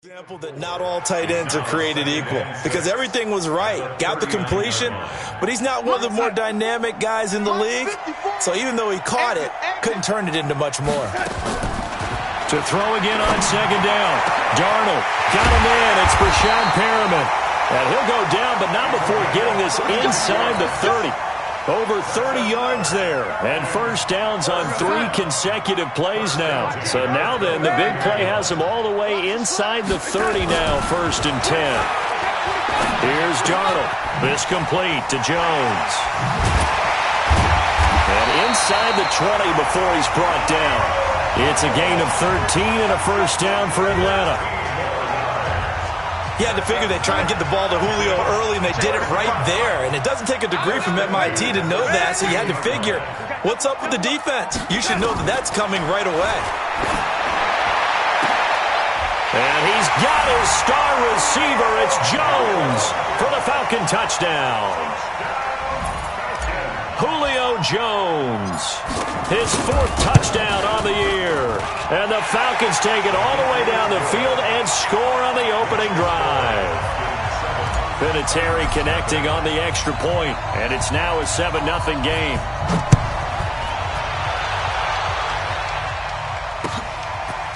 Example that not all tight ends are created equal because everything was right. Got the completion, but he's not one of the more dynamic guys in the league. So even though he caught it, couldn't turn it into much more. To throw again on second down. Darnold got him in. It's Breshad Perriman. And he'll go down, but not before getting this inside the 30. Over 30 yards there, and first downs on 3 consecutive plays now. So now then, the big play has him all the way inside the 30 now, 1st and 10. Here's Darnold. This complete to Jones. And inside the 20 before he's brought down. It's a gain of 13 and a first down for Atlanta. You had to figure they'd try and get the ball to Julio early, and they did it right there. And it doesn't take a degree from MIT to know that, so you had to figure, what's up with the defense? You should know that that's coming right away. And he's got his star receiver. It's Jones for the Falcon touchdown. Julio Jones, his 4th touchdown on the year. And the Falcons take it all the way down the field and score on the opening drive. Vinatieri connecting on the extra point, and it's now a 7-0 game.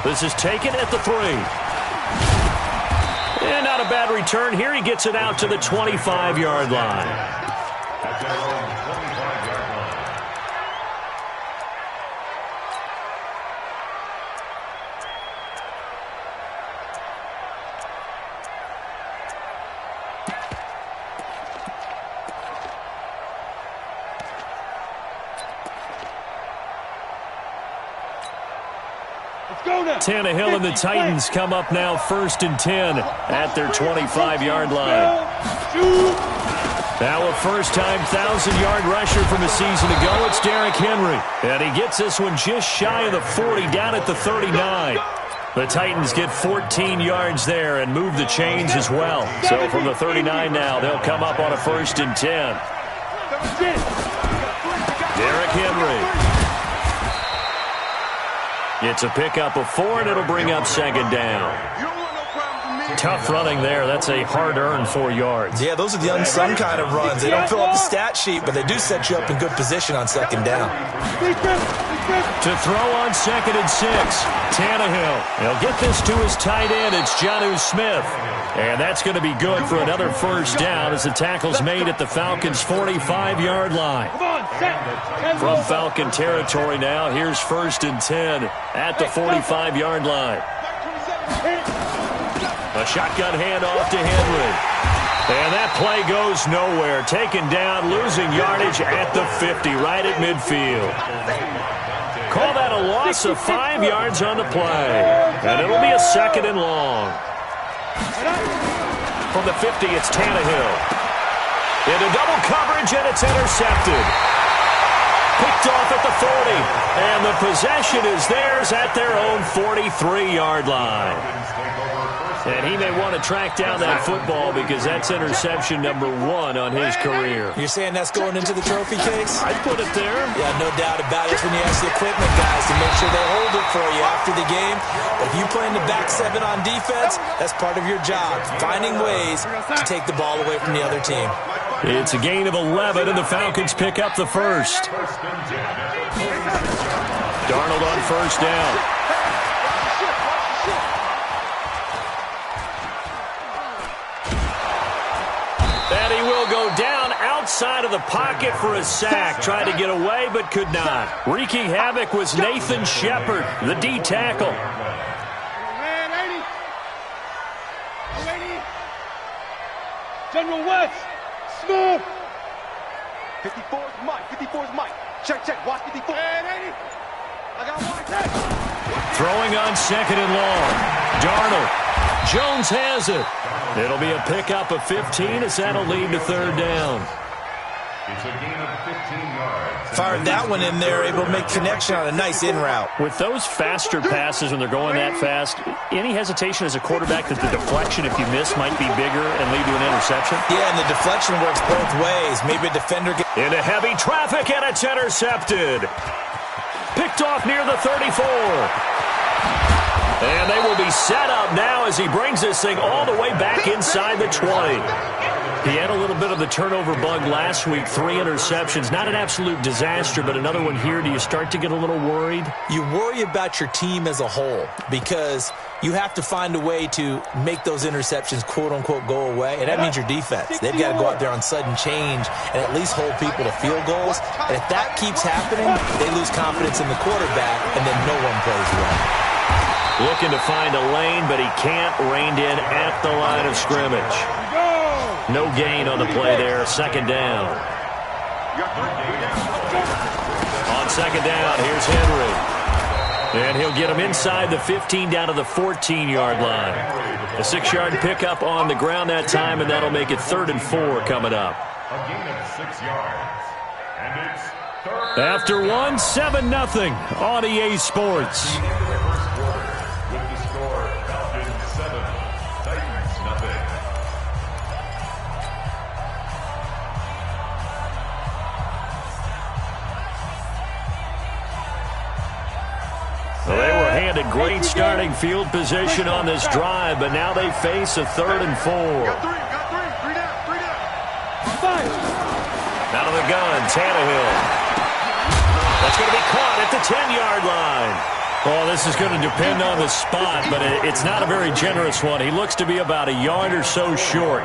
This is taken at the 3. And not a bad return here. He gets it out to the 25-yard line. Tannehill and the Titans come up now 1st and 10 at their 25-yard line. Now a first-time 1,000-yard rusher from a season ago. It's Derrick Henry. And he gets this one just shy of the 40, down at the 39. The Titans get 14 yards there and move the chains as well. So from the 39 now, they'll come up on a 1st and 10. Derrick Henry. It's a pickup of 4, and it'll bring up 2nd down. Tough running there. That's a hard-earned 4 yards. Yeah, those are the unsung kind of runs. They don't fill up the stat sheet, but they do set you up in good position on 2nd down. To throw on 2nd and 6, Tannehill. He'll get this to his tight end. It's Jonnu Smith. And that's going to be good for another first down as the tackle's made at the Falcons' 45-yard line. From Falcon territory now, here's 1st and 10 at the 45-yard line. A shotgun handoff to Henry. And that play goes nowhere. Taken down, losing yardage at the 50, right at midfield. Call that a loss of 5 yards on the play. And it'll be a 2nd and long. From the 50, it's Tannehill. Into double coverage, and it's intercepted. Picked off at the 40. And the possession is theirs at their own 43-yard line. And he may want to track down that football because that's interception number 1 on his career. You're saying that's going into the trophy case? I'd put it there. Yeah, no doubt about it. It's when you ask the equipment guys to make sure they hold it for you after the game. But if you play in the back 7 on defense, that's part of your job, finding ways to take the ball away from the other team. It's a gain of 11, and the Falcons pick up the 1st. Darnold on 1st down. And he will go down outside of the pocket for a sack. Tried to get away, but could not. Wreaking havoc was Nathan Shepard, the D tackle. General West, Smith. 54's Mike, 54's Mike. Check, watch 54. I got one. Throwing on 2nd and long. Darnold. Jones has it. It'll be a pickup of 15 as that'll lead to 3rd down. It's a gain of 15 yards. Fired that one in there, able to make connection on a nice in route. With those faster passes when they're going that fast, any hesitation as a quarterback that the deflection, if you miss, might be bigger and lead to an interception? Yeah, and the deflection works both ways. Maybe a defender gets into heavy traffic, and it's intercepted. Picked off near the 34. And they will be set up now as he brings this thing all the way back inside the 20. He had a little bit of the turnover bug last week, 3 interceptions. Not an absolute disaster, but another one here. Do you start to get a little worried? You worry about your team as a whole because you have to find a way to make those interceptions, quote-unquote, go away, and that means your defense. They've got to go out there on sudden change and at least hold people to field goals. And if that keeps happening, they lose confidence in the quarterback, and then no one plays well. Looking to find a lane, but he can't. Reined in at the line of scrimmage. No gain on the play there. Second down. On second down, here's Henry. And he'll get him inside the 15 down to the 14-yard line. A 6-yard pickup on the ground that time, and that'll make it 3rd and 4 coming up. A gain of 6 yards. And it's third. After 7-0 on EA Sports. With the score, Falcons 7, Titans nothing. Well, they were handed great starting field position on this drive, but now they face a 3rd and 4. Got three down. Out of the gun, Tannehill. That's going to be caught at the 10-yard line. Oh, this is going to depend on the spot, but it's not a very generous one. He looks to be about a yard or so short.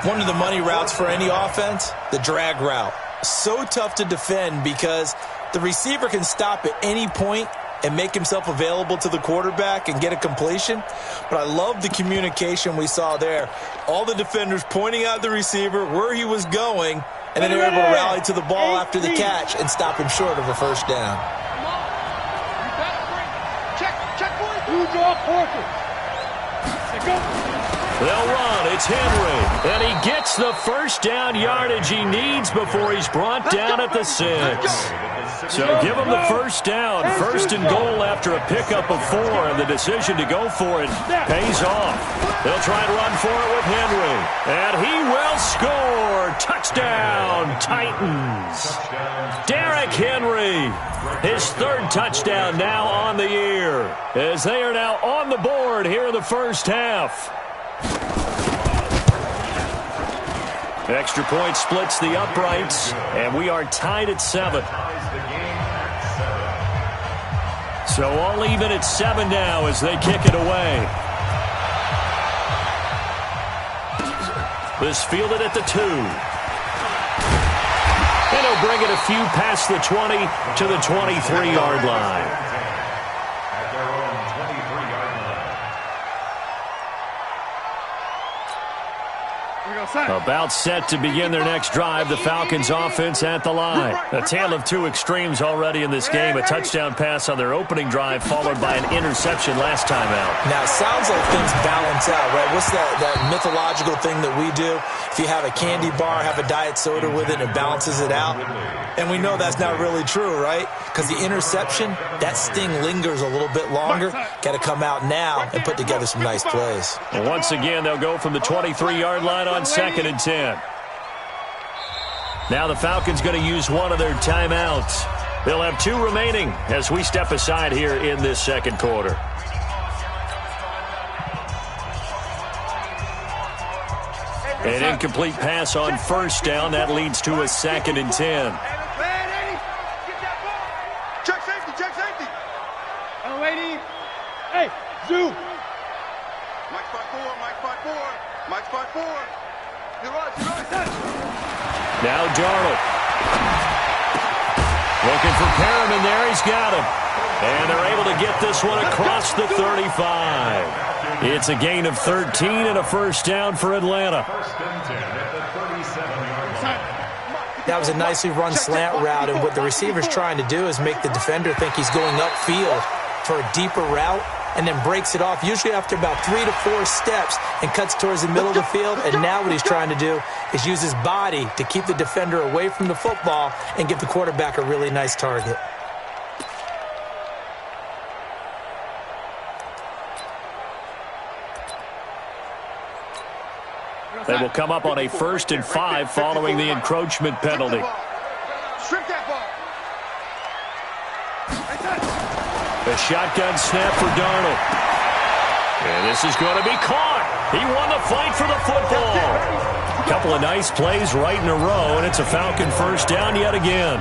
One of the money routes for any offense, the drag route. So tough to defend because the receiver can stop at any point and make himself available to the quarterback and get a completion. But I love the communication we saw there. All the defenders pointing out the receiver, where he was going, and then they were able to rally to the ball after the catch and stop him short of a first down. They'll run. It's Henry. And he gets the first down yardage he needs before he's brought down at the 6. So give him the first down. 1st and goal after a pickup of 4, and the decision to go for it pays off. They'll try to run for it with Henry. And he will score. Touchdown, Titans. Derrick Henry, his 3rd touchdown now on the year, as they are now on the board here in the first half. Extra point splits the uprights, and we are tied at 7. So all even at 7 now as they kick it away. This fielded at the 2. And he'll bring it a few past the 20 to the 23-yard line. At their own 23-yard line. About set to begin their next drive. The Falcons offense at the line. A tale of 2 extremes already in this game. A touchdown pass on their opening drive followed by an interception last time out. Now, it sounds like things balance out, right? What's that mythological thing that we do? If you have a candy bar, have a diet soda with it, it balances it out. And we know that's not really true, right? Because the interception, that sting lingers a little bit longer. Got to come out now and put together some nice plays. And once again, they'll go from the 23-yard line on 2nd and 10. Now the Falcons going to use one of their timeouts. They'll have 2 remaining as we step aside here in this second quarter. An incomplete pass on 1st down. That leads to a 2nd and 10. Check safety. Oh, lady. Hey, Zoo. Mike spot 4. You're right. Now Darnold. Looking for Perriman there. He's got him. And they're able to get this one across the 35. It's a gain of 13 and a first down for Atlanta. 1st and 10 at the 37-yard line. That was a nicely run slant route, and what the receiver's trying to do is make the defender think he's going upfield for a deeper route, and then breaks it off, usually after about 3 to 4 steps, and cuts towards the middle of the field. And now what he's trying to do is use his body to keep the defender away from the football and give the quarterback a really nice target. They will come up on a 1st and 5 following the encroachment penalty. Strip that ball. The shotgun snap for Darnold. And this is going to be caught. He won the fight for the football. A couple of nice plays right in a row, and it's a Falcon first down yet again.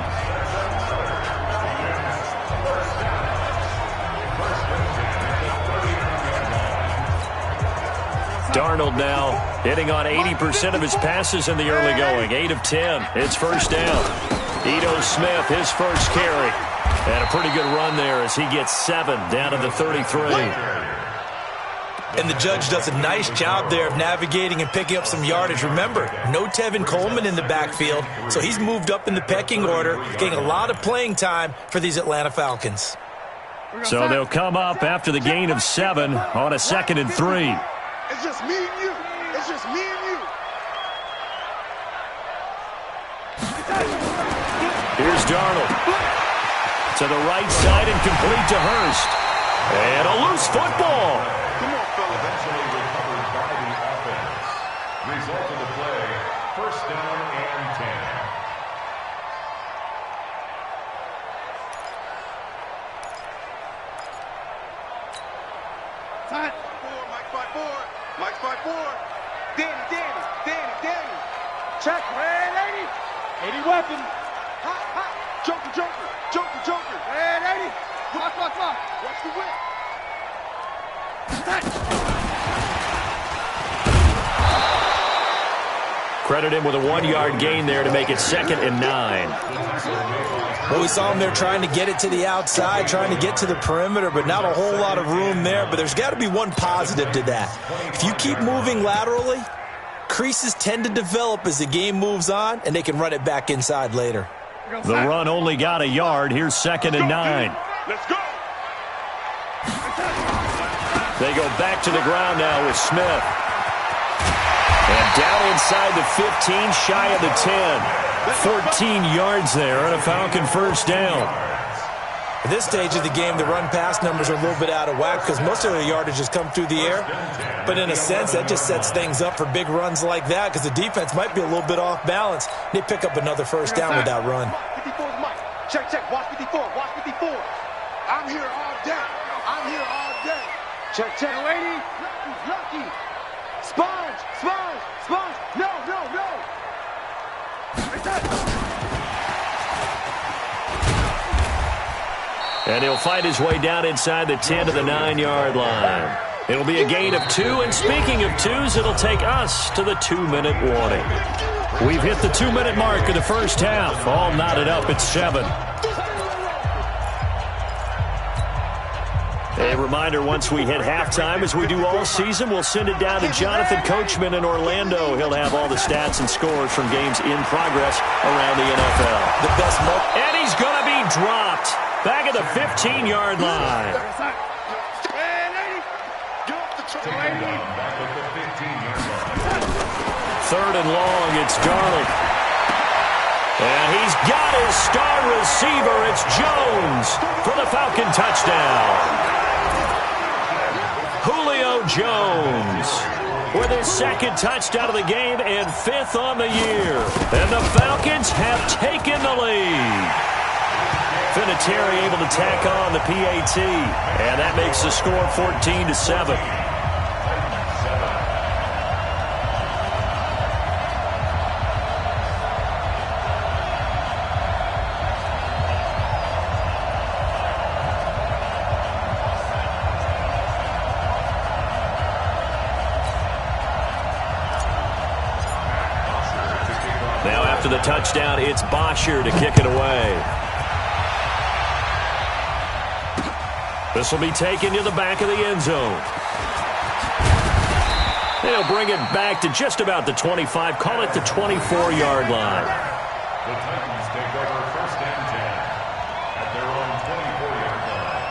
Darnold now hitting on 80% of his passes in the early going. 8 of 10. It's first down. Ito Smith, his first carry. And a pretty good run there as he gets 7 down to the 33. And the judge does a nice job there of navigating and picking up some yardage. Remember, no Tevin Coleman in the backfield, so he's moved up in the pecking order, getting a lot of playing time for these Atlanta Falcons. So they'll come up after the gain of 7 on a 2nd and 3. It's just me and you. It's just me and you. Here's Darnold. To the right side and complete to Hurst. And a loose football. Come on, fella. Eventually recovered by the offense. Result of the play, first down and 10. Time. Mike 5-4. Mike 5-4. Danny. Check. Red 80. 80 weapon. Hot. Joker. Red 80. Watch. Watch the whip. Credit him with a 1-yard gain there to make it 2nd and 9. Well, we saw him there trying to get it to the outside, trying to get to the perimeter, but not a whole lot of room there. But there's got to be one positive to that. If you keep moving laterally, creases tend to develop as the game moves on, and they can run it back inside later. The run only got a yard. Here's 2nd and 9. Let's go. They go back to the ground now with Smith. And down inside the 15, shy of the 10. 14 yards there and a Falcon first down. At this stage of the game, the run-pass numbers are a little bit out of whack because most of the yardage has come through the air. But in a sense, that just sets things up for big runs like that because the defense might be a little bit off balance. They pick up another first down with that run. 54's Mike. Check. Watch 54. I'm here all day. Check. Lady. Lucky. Sponge. No. And he'll fight his way down inside the 10 to the 9-yard line. It'll be a gain of 2, and speaking of 2s, it'll take us to the 2-minute warning. We've hit the 2-minute mark of the first half. All knotted up at 7. A reminder, once we hit halftime, as we do all season, we'll send it down to Jonathan Coachman in Orlando. He'll have all the stats and scores from games in progress around the NFL. The best and he's going to be dropped back at the 15-yard line. Third and long, it's Darnold. And he's got his star receiver. It's Jones for the Falcon touchdown. Julio Jones with his 2nd touchdown of the game and 5th on the year. And the Falcons have taken the lead. Vinatieri able to tack on the PAT. And that makes the score 14-7. Now after the touchdown, it's Bosher to kick it away. This will be taken to the back of the end zone. They'll bring it back to just about the 25, call it the 24-yard line. The Titans take over first and 10 at their own 24-yard line.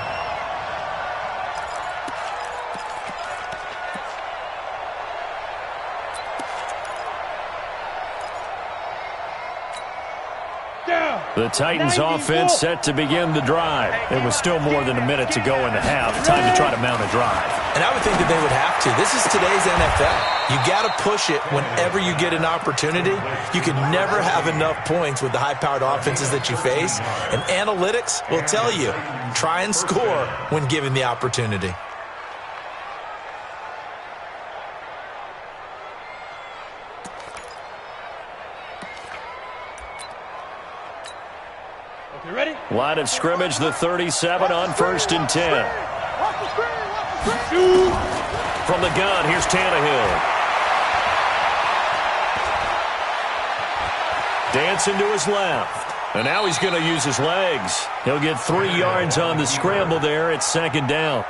The Titans offense set to begin the drive. It was still more than a minute to go in the half. Time to try to mount a drive. And I would think that they would have to. This is today's NFL. You got to push it whenever you get an opportunity. You can never have enough points with the high-powered offenses that you face. And analytics will tell you, try and score when given the opportunity. Line of scrimmage, the 37 on 1st and 10. From the gun, here's Tannehill. Dancing to his left. And now he's going to use his legs. He'll get 3 yards on the scramble there. It's 2nd down.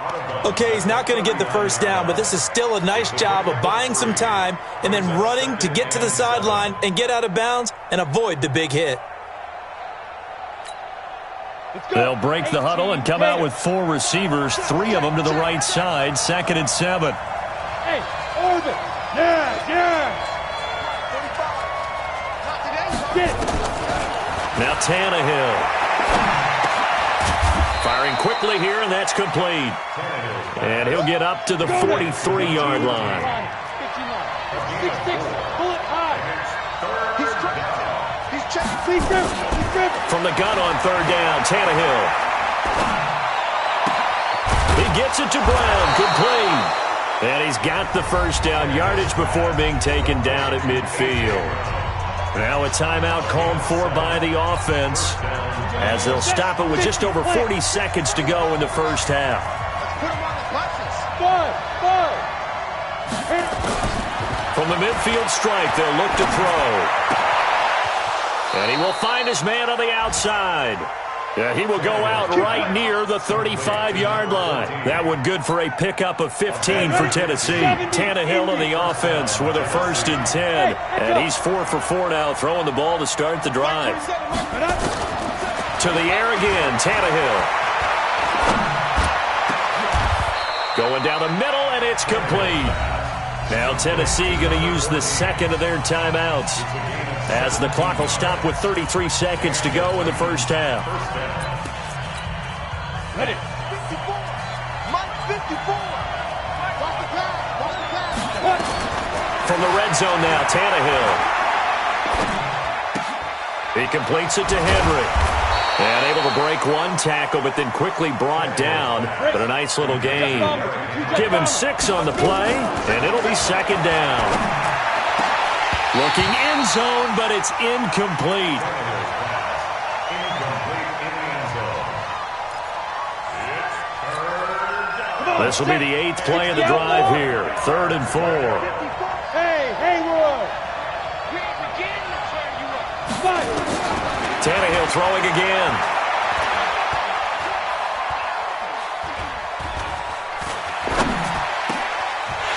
Okay, he's not going to get the first down, but this is still a nice job of buying some time and then running to get to the sideline and get out of bounds and avoid the big hit. They'll break the huddle and come out with 4 receivers, 3 of them to the right side, 2nd and 7. Hey, Orbit! Yeah! Now Tannehill. Firing quickly here, and that's complete. And he'll get up to the 43-yard line. 6'6", bullet high. He's checking. He's driven. From the gun on 3rd down, Tannehill. He gets it to Brown, complete. And he's got the first down yardage before being taken down at midfield. Now a timeout called for by the offense as they'll stop it with just over 40 seconds to go in the first half. From the midfield stripe, they'll look to throw. And he will find his man on the outside. He will go out right near the 35-yard line. That one good for a pickup of 15 for Tennessee. Tannehill on the offense with a 1st and 10. And he's 4 for 4 now, throwing the ball to start the drive. To the air again, Tannehill. Going down the middle, and it's complete. Now Tennessee going to use the 2nd of their timeouts, as the clock will stop with 33 seconds to go in the first half. Ready. 54. Mike 54. From the red zone now, Tannehill. He completes it to Henry. And able to break one tackle, but then quickly brought down. But a nice little gain. Give him 6 on the play, and it'll be 2nd down. Looking end zone, but it's incomplete. This will be the 8th play of the drive here. 3rd and 4. Hey, Haywood! Tannehill throwing again.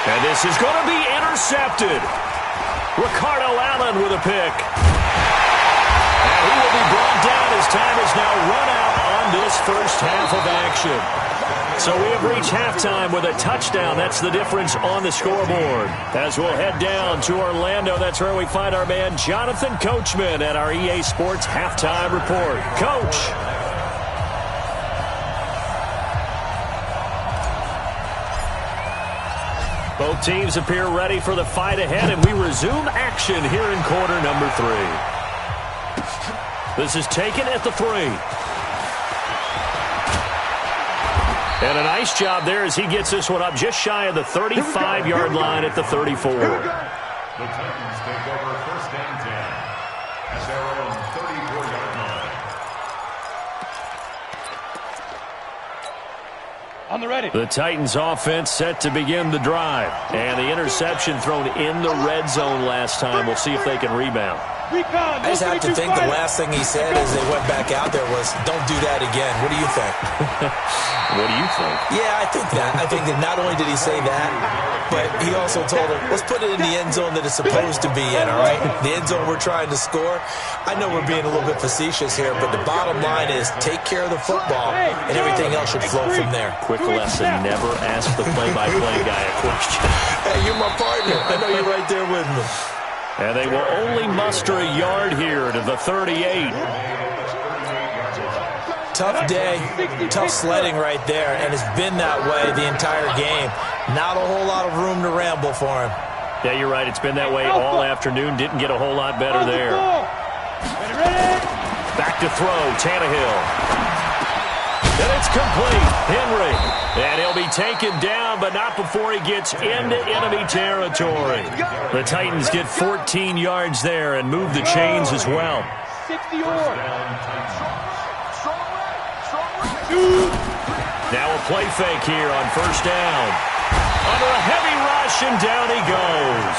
And this is going to be intercepted. Ricardo Allen with a pick. And he will be brought down as time is now run out on this first half of action. So we have reached halftime with a touchdown. That's the difference on the scoreboard. As we'll head down to Orlando, that's where we find our man Jonathan Coachman at our EA Sports Halftime Report. Coach. Both teams appear ready for the fight ahead, and we resume action here in quarter number 3. This is taken at the 3. And a nice job there as he gets this one up just shy of the 35-yard line at the 34. The Titans take over 1st and 10 at their own 34-yard line. On the ready. The Titans offense set to begin the drive. And the interception thrown in the red zone last time. We'll see if they can rebound. I just have to think the last thing he said as they went back out there was, don't do that again. What do you think? What do you think? Yeah, I think that. I think that not only did he say that, but he also told him, let's put it in the end zone that it's supposed to be in, all right? The end zone we're trying to score. I know we're being a little bit facetious here, but the bottom line is take care of the football, and everything else should flow from there. Quick lesson, never ask the play-by-play guy a question. Hey, you're my partner. I know you're right there with me. And they will only muster a yard here to the 38. Tough day, tough sledding right there, and it's been that way the entire game. Not a whole lot of room to ramble for him. Yeah, you're right. It's been that way all afternoon. Didn't get a whole lot better there. Back to throw, Tannehill. And it's complete. Henry. And he'll be taken down, but not before he gets into enemy territory. The Titans get 14 yards there and move the chains as well. 60 yards. Now a play fake here on first down. Under a heavy rush, and down he goes.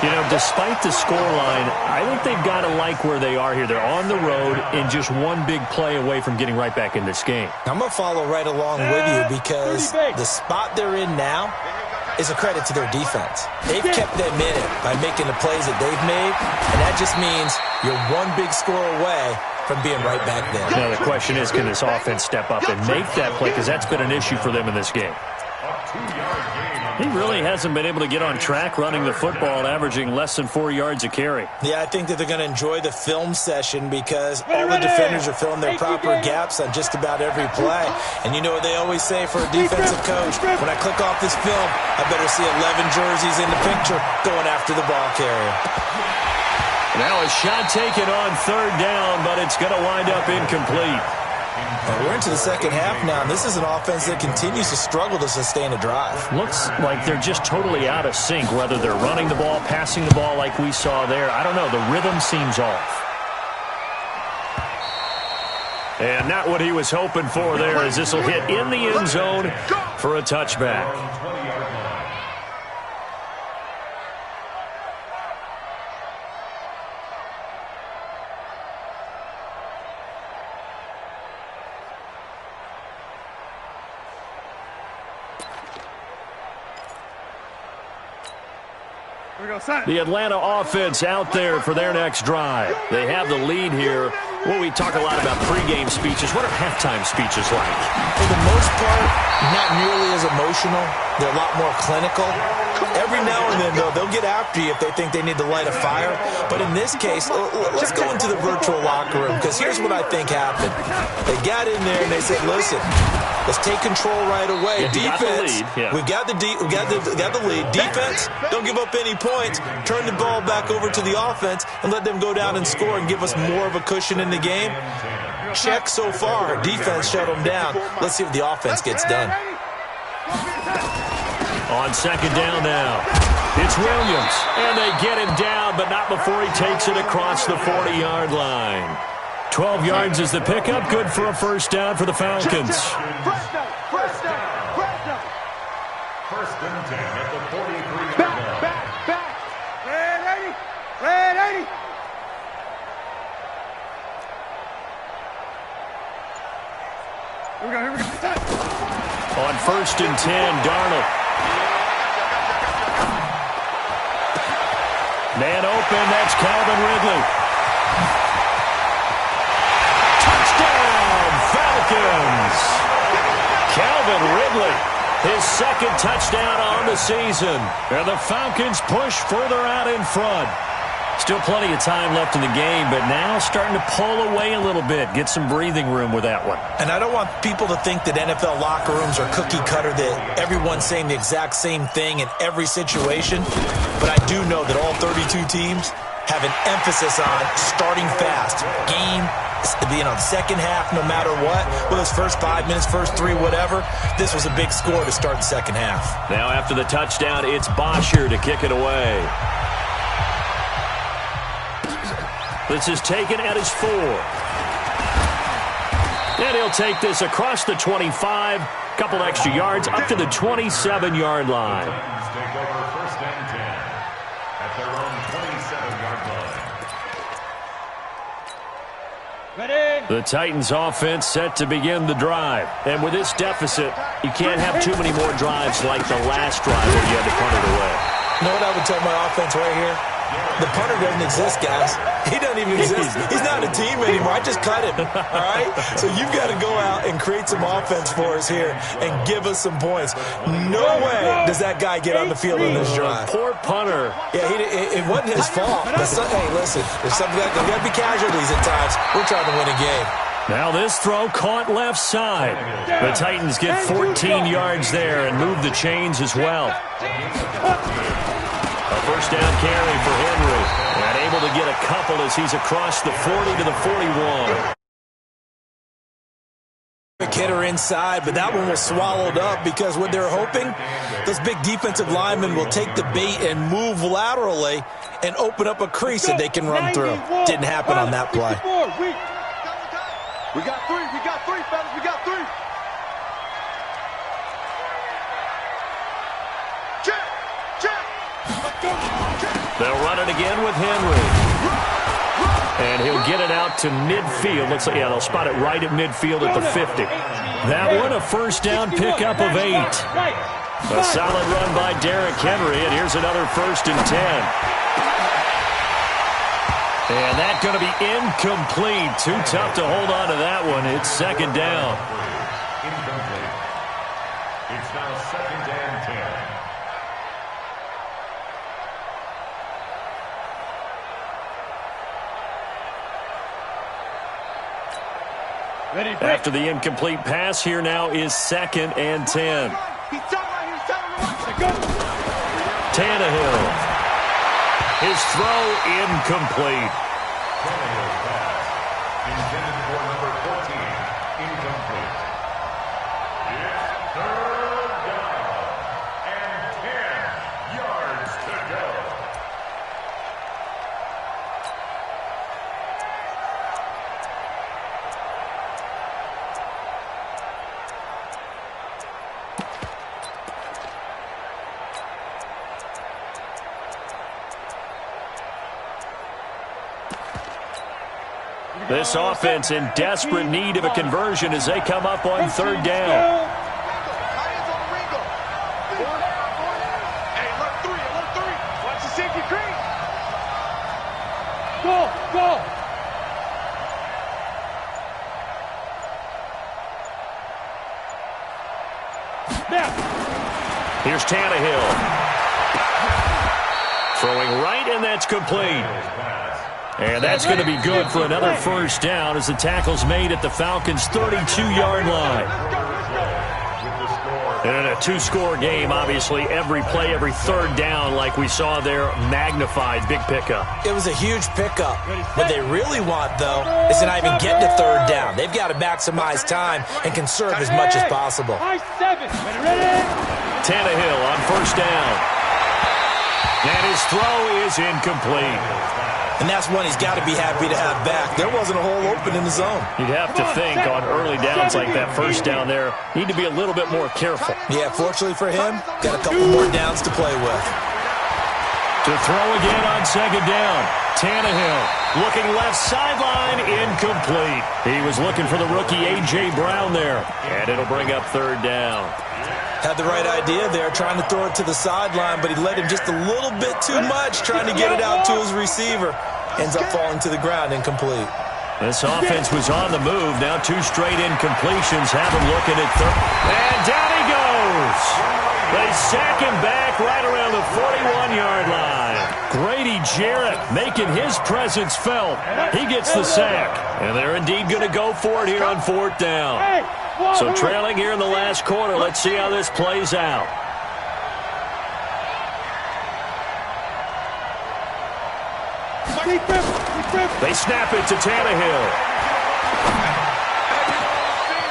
You know, despite the scoreline, I think they've got to like where they are here. They're on the road and just one big play away from getting right back in this game. I'm going to follow right along with you because the spot they're in now is a credit to their defense. They've kept them in it by making the plays that they've made, and that just means you're one big score away from being right back there. Now the question is, can this offense step up and make that play? Because that's been an issue for them in this game. He really hasn't been able to get on track running the football and averaging less than 4 yards a carry. Yeah, I think that they're going to enjoy the film session because all the defenders are filling their proper gaps on just about every play. And you know what they always say for a defensive coach? When I click off this film, I better see 11 jerseys in the picture going after the ball carrier. Now a shot taken on third down, but it's going to wind up incomplete. We're into the second half now, and this is an offense that continues to struggle to sustain a drive. Looks like they're just totally out of sync, whether they're running the ball, passing the ball like we saw there. I don't know. The rhythm seems off. And not what he was hoping for there, as this will hit in the end zone for a touchback. The Atlanta offense out there for their next drive. They have the lead here. Well, we talk a lot about pregame speeches. What are halftime speeches like? For the most part, not nearly as emotional. They're a lot more clinical. Every now and then, though, they'll get after you if they think they need to light a fire. But in this case, let's go into the virtual locker room, because here's what I think happened. They got in there and they said, listen, let's take control right away. Yeah, defense, we've got the lead. we got the lead. Defense, don't give up any points. Turn the ball back over to the offense and let them go down and score and give us more of a cushion in the game. Check so far. Defense shut them down. Let's see what the offense gets done. On second down now, it's Williams. And they get him down, but not before he takes it across the 40-yard line. 12 yards is the pickup. Good for a first down for the Falcons. First and 10 at the 43-yard line. Back. Red 80. Here we go. On first and 10, Darnold. Man open, that's Calvin Ridley. Touchdown, Falcons! Calvin Ridley, his second touchdown on the season. And the Falcons push further out in front. Still plenty of time left in the game, but now starting to pull away a little bit. Get some breathing room with that one. And I don't want people to think that NFL locker rooms are cookie cutter, that everyone's saying the exact same thing in every situation. But I do know that all 32 teams have an emphasis on starting fast. Game, the second half, no matter what. Well, those first 5 minutes, first 3, whatever. This was a big score to start the second half. Now after the touchdown, it's Bosher to kick it away. This is taken at his 4. And he'll take this across the 25. Couple extra yards up to the 27-yard line. Take over first and 10 at their own 27-yard line. Ready. The Titans offense set to begin the drive. And with this deficit, you can't have too many more drives like the last drive where you had to punt it away. You know what I would tell my offense right here? The punter doesn't exist, guys. He doesn't even exist. He's not a team anymore. I just cut him, all right? So you've got to go out and create some offense for us here and give us some points. No way does that guy get on the field in this drive. Poor punter. Yeah, it wasn't his fault. But hey, listen, there's got to be casualties at times. We're trying to win a game. Now this throw caught left side. The Titans get 14 yards there and move the chains as well. A first down carry for Henry. And able to get a couple as he's across the 40 to the 41. Hitter inside, but that one was swallowed up because what they're hoping, those big defensive linemen will take the bait and move laterally and open up a crease that they can run through. Didn't happen on that play. We got three, fellas, we got three. They'll run it again with Henry. And he'll get it out to midfield. Looks like, yeah, they'll spot it right at midfield at the 50. That one, a first down pickup of 8. A solid run by Derrick Henry, and here's another 1st and 10. And that's going to be incomplete. Too tough to hold on to that one. It's 2nd down. Incomplete. It's now 2nd and 10. After the incomplete pass, here now is 2nd and 10. Tannehill. His throw incomplete. Tannehill's pass, intended for number 14, incomplete. It's 3rd down and 10 yards to go. This offense in desperate need of a conversion as they come up on 3rd down. Hey, alert three. Watch the safety crease. Go. Here's Tannehill. Throwing right, and that's complete. And that's going to be good for another 1st down as the tackle's made at the Falcons' 32-yard line. And in a 2-score game, obviously, every play, every 3rd down, like we saw there, magnified. Big pickup. It was a huge pickup. What they really want, though, is to not even get to 3rd down. They've got to maximize time and conserve as much as possible. Tannehill on 1st down. And his throw is incomplete. And that's one he's got to be happy to have back. There wasn't a hole open in the zone. You'd have to think on early downs like that 1st down there, need to be a little bit more careful. Yeah, fortunately for him, got a couple more downs to play with. To throw again on 2nd down. Tannehill looking left sideline, incomplete. He was looking for the rookie A.J. Brown there. And it'll bring up 3rd down. Had the right idea there, trying to throw it to the sideline, but he let him just a little bit too much, trying to get it out to his receiver. Ends up falling to the ground, incomplete. This offense was on the move. Now 2 straight incompletions have him looking at 3rd. And down he goes. They sack him back right around the 41-yard line. Grady Jarrett making his presence felt. He gets the sack. And they're indeed going to go for it here on 4th down. So trailing here in the last quarter. Let's see how this plays out. They snap it to Tannehill.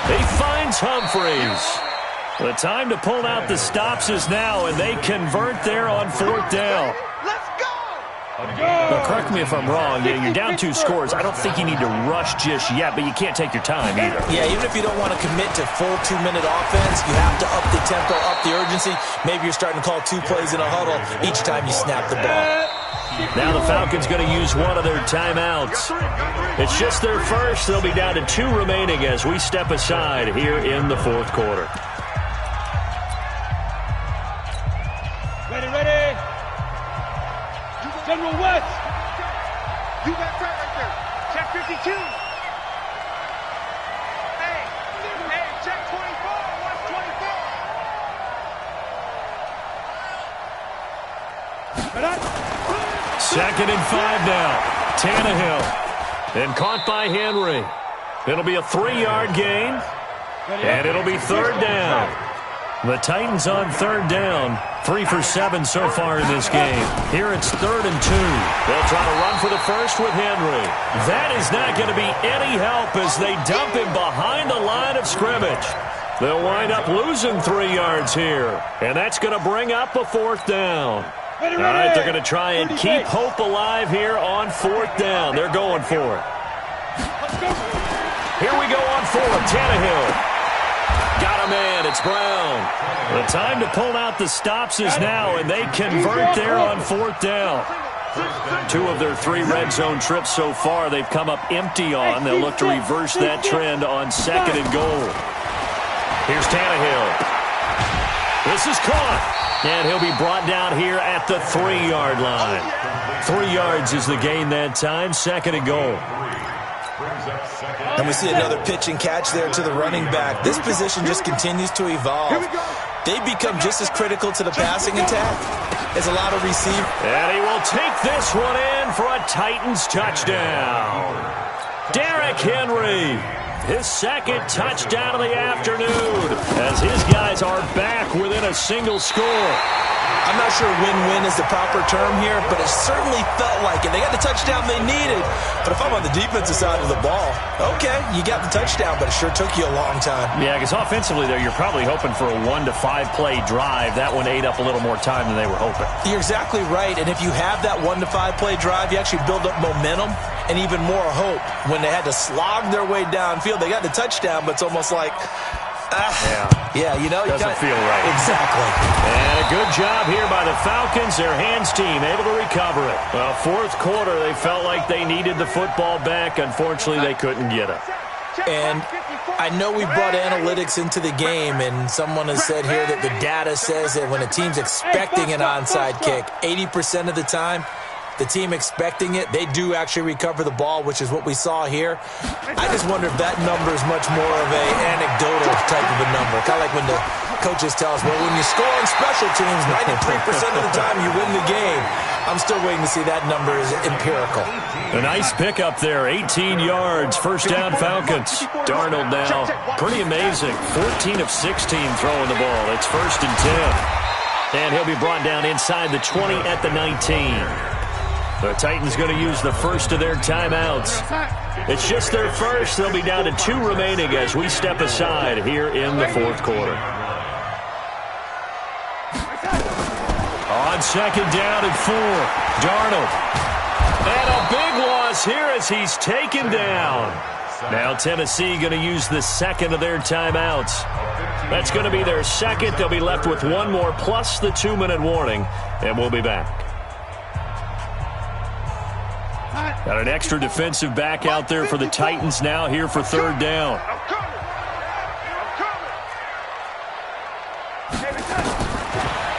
He finds Humphreys. The time to pull out the stops is now, and they convert there on 4th down. Now, correct me if I'm wrong. You're down 2 scores. I don't think you need to rush just yet, but you can't take your time either. Yeah, even if you don't want to commit to full 2-minute offense, you have to up the tempo, up the urgency. Maybe you're starting to call 2 plays in a huddle each time you snap the ball. Now the Falcons going to use one of their timeouts. It's just their first. They'll be down to 2 remaining as we step aside here in the 4th quarter. Ready. General West. 2. Hey, check 24. Watch 24. 2nd and 5 now. Tannehill. And caught by Henry. It'll be a 3-yard gain. And it'll be 3rd down. The Titans on 3rd down. 3 for 7 so far in this game. Here it's 3rd and 2. They'll try to run for the first with Henry. That is not going to be any help as they dump him behind the line of scrimmage. They'll wind up losing 3 yards here. And that's going to bring up a 4th down. All right, they're going to try and keep hope alive here on 4th down. They're going for it. Here we go on 4th. Tannehill. Got a man. It's Brown. The time to pull out the stops is now, and they convert there on 4th down. 2 of their 3 red zone trips so far they've come up empty on. They'll look to reverse that trend on 2nd and goal. Here's Tannehill. This is caught. And he'll be brought down here at the 3-yard line. 3 yards is the gain that time. 2nd and goal. And we see another pitch and catch there to the running back. This position just continues to evolve. They become just as critical to the passing attack as a lot of receivers. And he will take this one in for a Titans touchdown. Derrick Henry, his 2nd touchdown of the afternoon, as his guys are back within a single score. I'm not sure win-win is the proper term here, but it certainly felt like it. They got the touchdown they needed, but if I'm on the defensive side of the ball, okay, you got the touchdown, but it sure took you a long time. Yeah, because offensively, though, you're probably hoping for a 1 to 5 play drive. That one ate up a little more time than they were hoping. You're exactly right, and if you have that 1 to 5 play drive, you actually build up momentum and even more hope. When they had to slog their way downfield, they got the touchdown, but it's almost like, yeah, you know, doesn't feel right. Exactly. And a good job here by the Falcons. Their hands team able to recover it. Well, 4th quarter, they felt like they needed the football back. Unfortunately, they couldn't get it. And I know we brought analytics into the game, and someone has said here that the data says that when a team's expecting an onside kick, 80% of the time, the team expecting it, they do actually recover the ball, which is what we saw here. I just wonder if that number is much more of a anecdotal type of a number. Kind of like when the coaches tell us, well, when you score on special teams, 93% of the time you win the game. I'm still waiting to see that number is empirical. A nice pickup there, 18 yards, 1st down Falcons. Darnold now, pretty amazing, 14 of 16 throwing the ball. It's 1st and 10. And he'll be brought down inside the 20 at the 19. The Titans going to use the first of their timeouts. It's just their first. They'll be down to 2 remaining as we step aside here in the 4th quarter. On 2nd down and 4, Darnold. And a big loss here as he's taken down. Now Tennessee going to use the 2nd of their timeouts. That's going to be their 2nd. They'll be left with 1 more plus the 2-minute warning, and we'll be back. Got an extra defensive back out there for the Titans now here for 3rd down.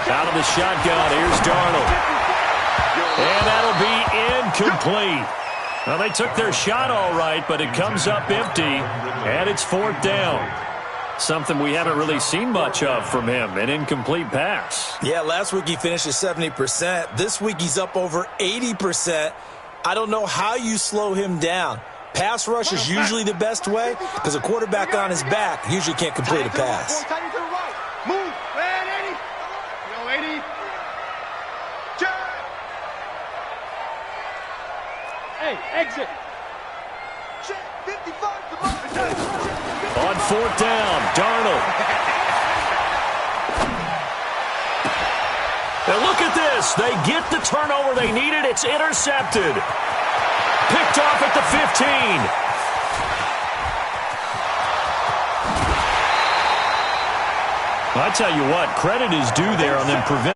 Out of the shotgun, here's Darnold. And that'll be incomplete. Well, they took their shot all right, but it comes up empty, and it's 4th down. Something we haven't really seen much of from him, an incomplete pass. Yeah, last week he finished at 70%. This week he's up over 80%. I don't know how you slow him down. Pass rush is usually the best way because a quarterback on his back usually can't complete a pass. Move. 80. Hey, exit. 55. On 4th down, Darnold. Now look at this. They get the turnover they needed. It's intercepted. Picked off at the 15. I tell you what, credit is due there on them preventing